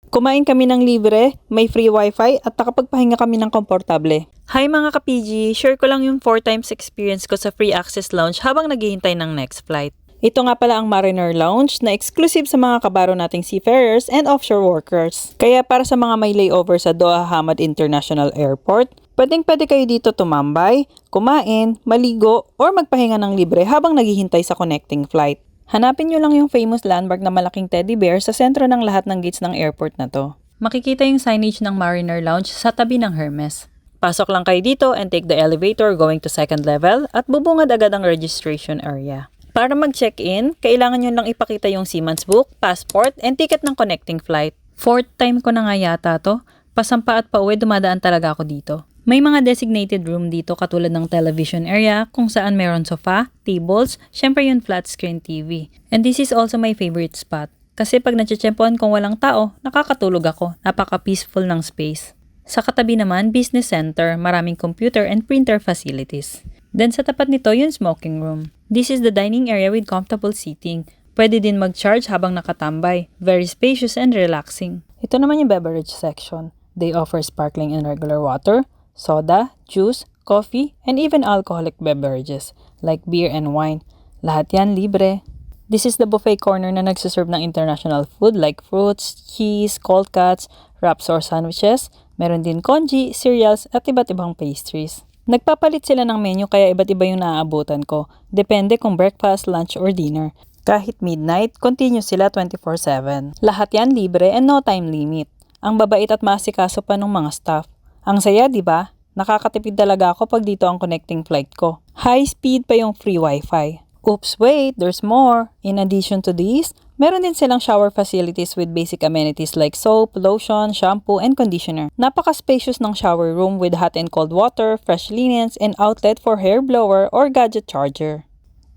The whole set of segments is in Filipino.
Kumain kami ng libre, may free wifi at nakapagpahinga kami ng komportable. Hi mga ka-PG, share ko lang yung 4 times experience ko sa free access lounge habang naghihintay ng next flight. Ito nga pala ang Mariner Lounge na exclusive sa mga kabaro nating seafarers and offshore workers. Kaya para sa mga may layover sa Doha Hamad International Airport, pwede kayo dito tumambay, kumain, maligo, or magpahinga ng libre habang naghihintay sa connecting flight. Hanapin nyo lang yung famous landmark na malaking teddy bear sa sentro ng lahat ng gates ng airport na to. Makikita yung signage ng Mariner Lounge sa tabi ng Hermes. Pasok lang kayo dito and take the elevator going to second level at bubungad agad ang registration area. Para mag-check-in, kailangan nyo lang ipakita yung Seaman's Book, passport, and ticket ng connecting flight. 4th time ko na nga yata to. Pasampa at pauwi, dumadaan talaga ako dito. May mga designated room dito katulad ng television area kung saan meron sofa, tables, syempre yung flat screen TV. And this is also my favorite spot. Kasi pag natsyempohan kung walang tao, nakakatulog ako. Napaka-peaceful ng space. Sa katabi naman, business center, maraming computer and printer facilities. Then sa tapat nito, yung smoking room. This is the dining area with comfortable seating. Pwede din mag-charge habang nakatambay. Very spacious and relaxing. Ito naman yung beverage section. They offer sparkling and regular water, soda, juice, coffee, and even alcoholic beverages like beer and wine. Lahat yan libre. This is the buffet corner na nagsiserve ng international food like fruits, cheese, cold cuts, wraps or sandwiches. Meron din congee, cereals, at iba't ibang pastries. Nagpapalit sila ng menu kaya iba't iba yung naaabutan ko. Depende kung breakfast, lunch, or dinner. Kahit midnight, continue sila 24/7. Lahat yan libre and no time limit. Ang babait at masikaso pa ng mga staff. Ang saya, di ba? Nakakatipid talaga ako pag dito ang connecting flight ko. High speed pa yung free wifi. Oops, wait, there's more. In addition to these, meron din silang shower facilities with basic amenities like soap, lotion, shampoo, and conditioner. Napaka-spacious ng shower room with hot and cold water, fresh linens, and outlet for hair blower or gadget charger.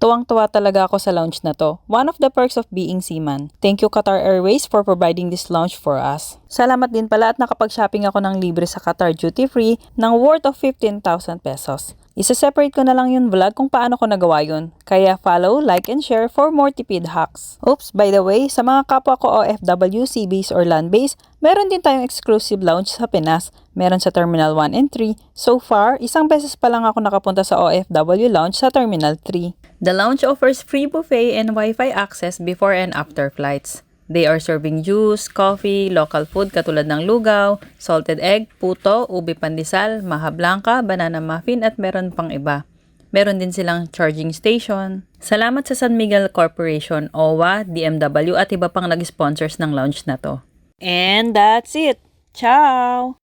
Tuwang-tuwa talaga ako sa lounge na to. One of the perks of being seaman. Thank you Qatar Airways for providing this lounge for us. Salamat din pala at nakapag-shopping ako ng libre sa Qatar Duty Free ng worth of 15,000 pesos. Isa-separate ko na lang yung vlog kung paano ko nagawa yun. Kaya follow, like, and share for more tipid hacks. Oops, by the way, sa mga kapwa ko OFW, sea-base or land-base, meron din tayong exclusive lounge sa Pinas. Meron sa Terminal 1 and 3. So far, isang beses pa lang ako nakapunta sa OFW lounge sa Terminal 3. The lounge offers free buffet and Wi-Fi access before and after flights. They are serving juice, coffee, local food katulad ng lugaw, salted egg, puto, ubi pandesal, maha blanca, banana muffin at meron pang iba. Meron din silang charging station. Salamat sa San Miguel Corporation, OWA, DMW at iba pang nag-sponsors ng lounge na to. And that's it! Ciao!